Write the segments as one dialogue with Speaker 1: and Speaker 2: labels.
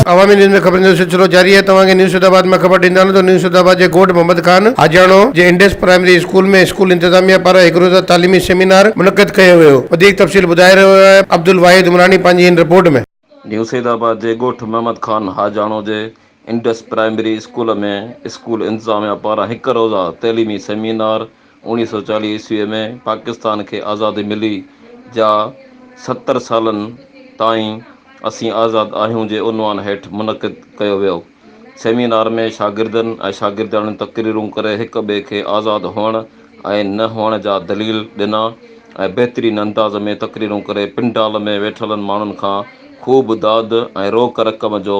Speaker 1: अवामी न्यूज़ में खबर जो सिलसिलो जारी है। तव्हांखे न्यूज़ सदाबाद में ख़बर ॾींदा तो न्यूज़ सदाबाद के ॻोठ मोहम्मद खान हाजाणो जे इंडस प्राइमरी स्कूल में स्कूल इंतजामिया पारां हिकु रोज़ा तालीमी सेमिनार मुनक़िद कयो वियो। वधीक तफ़सील ॿुधाए रहियो आहे अब्दुल वाहिद उमरानी पंहिंजी इन रिपोर्ट में।
Speaker 2: न्यूज़ सैदाबाद जे ॻोठ मोहम्मद खान हाजाणो जे इंडस प्राइमरी स्कूल में स्कूल इंतज़ामिया पारां हिकु रोज़ा तइलीमी सेमिनार 1940 ईस्वीअ में पाकिस्तान खे आज़ादी मिली जा 70 सालनि ताईं असीं आज़ाद आहियूं जे उनवान हेठि मुनक़िद कयो वियो। सेमिनार में शागिर्दनि ऐं शागिर्दाणियुनि तक़रीरूं करे हिक ॿिए खे आज़ाद हुअण ऐं न हुअण जा दलील ॾिना ऐं बहितरीन अंदाज़ में तक़रीरूं करे पिंडाल में वेठलनि माण्हुनि खां ख़ूब दाद ऐं रोक रक़म जो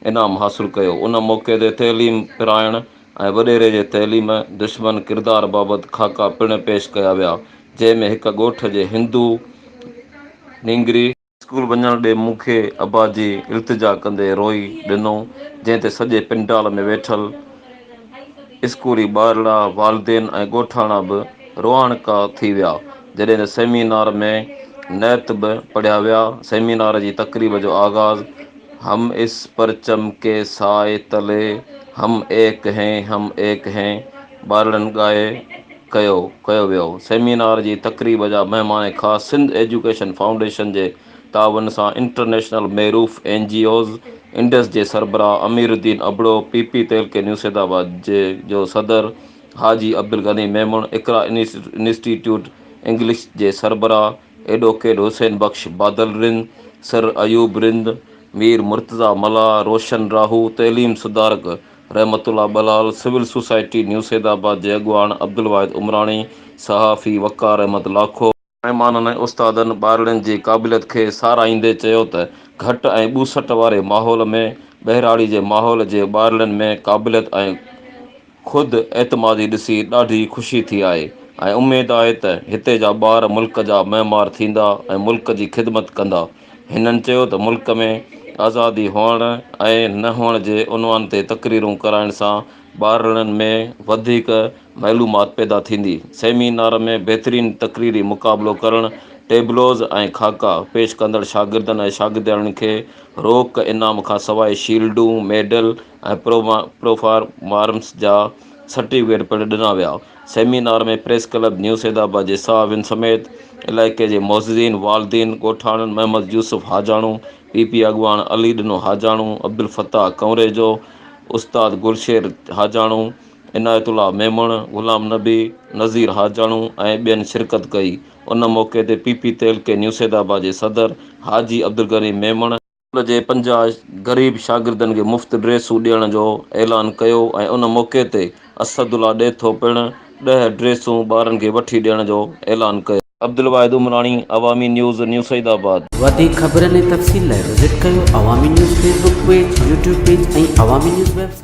Speaker 2: इनाम हासिलु कयो। उन मौक़े ते तइलीम पिराइण ऐं वॾेरे जे तइलीम दुश्मन किरदार बाबति ख़ाका पिणु पेश कया विया, जंहिंमें हिक ॻोठ जे हिंदू नींगरी स्कूल वञण ॾे मूंखे अबा जी इल्तिजा कंदे रोई ॾिनो, जंहिं ते सॼे पिंडाल में वेठल स्कूली ॿारड़ा वालदेन ऐं ॻोठाणा बि रुआणका थी विया। जॾहिं त सेमिनार में नैत बि पढ़िया विया। सेमिनार जी तक़रीब जो आगाज़ हम इस परचम के साए तले हम एक हैं ॿारड़नि ॻाए कयो वियो। सेमिनार जी तक़रीब जा महिमान ख़ासि सिंध एजुकेशन फाउंडेशन जे तावन सां इंटरनेशनल मेरूफ़ NGOs इंडस जे सरबराह अमीरुद्दीन अबड़ो, PP तहलके न्यूज़ सैदाबाद जो सदर हाजी अब्दुल गनी मेमण, इकरा इंस्टीट्यूट इंग्लिश जे सरबराह एडवोकेट हुसैन बख्श बादल रिंद, सर अयूब रिंद, मीर मुर्तज़ा मला, रोशन राहू, तइलीम सुधारक रहमतुल्लाह बलाल, सिविल सोसाइटी न्यूज़ सैदाबाद जे अॻुवान अब्दुल वाहिद उमरानी, सहाफ़ी वक़ार अहमद लाखो। महिमाननि ऐं उस्तादनि ॿारड़नि जी क़ाबिलियत खे साराहींदे चयो त घटि ऐं ॿूसट वारे माहौल में बहिराड़ी जे माहौल जे ॿारड़नि में क़ाबिलियत ऐं ख़ुदि एतमादी ॾिसी ॾाढी ख़ुशी थी आहे ऐं उमेदु आहे त हिते जा ॿार मुल्क जा मइमार थींदा ऐं मुल्क जी ख़िदमत कंदा। हिननि चयो त मुल्क में आज़ादी हुअण ऐं न हुअण जे उनवान ते तक़रीरूं कराइण सां ॿारड़नि में वधीक मालूमात पैदा थींदी। सेमिनार में बहितरीन तक़रीरी मुक़ाबिलो करणु, टेबलोज़ ऐं ख़ाका पेश कंदड़ शागिर्दनि ऐं शागिर्दाणियुनि खे रोक इनाम खां सवाइ शील्डूं, मेडल ऐं प्रोफार्मर्स जा सर्टिफिकेट पिणु ॾिना विया। सेमिनार में प्रेस क्लब न्यूज़ सैदाबाद जे साहिबनि समेत इलाइक़े जे मोज़िज़ीन, वालदीन, ॻोठाणनि मोहम्मद यूसुफ हाजाणू, PP अॻुवान अली ॾिनो हाजाणू, अब्दुल फ़ताह कंवरेजो, उस्ताद गुलशेर हाजाणू, इनायतुल्लाह मेमण, ग़ुलाम नबी, नज़ीर हाजाणू ऐं ॿियनि शिरकत कई। उन मौक़े ते PP तहलके न्यूज़ सैदाबाद जे सदर हाजी अब्दुल गनी मेमण स्कूल जे 50 ग़रीब शागिर्दनि खे मुफ़्त ड्रेसूं ॾियण जो ऐलान कयो ऐं उन मौक़े ते असदुल्ला ॾेथो पिणु 10 ड्रेसूं ॿारनि खे वठी ॾियण जो ऐलान कयो। अब्दुल वाहिद उमरानी, अवामी न्यूज़ सैदाबाद।
Speaker 3: वधीक ख़बरनि ऐं तफ़सील लाइ विज़िट कयो अवामी news Facebook page, YouTube page ऐं अवामी न्यूज़ वेबसाइट।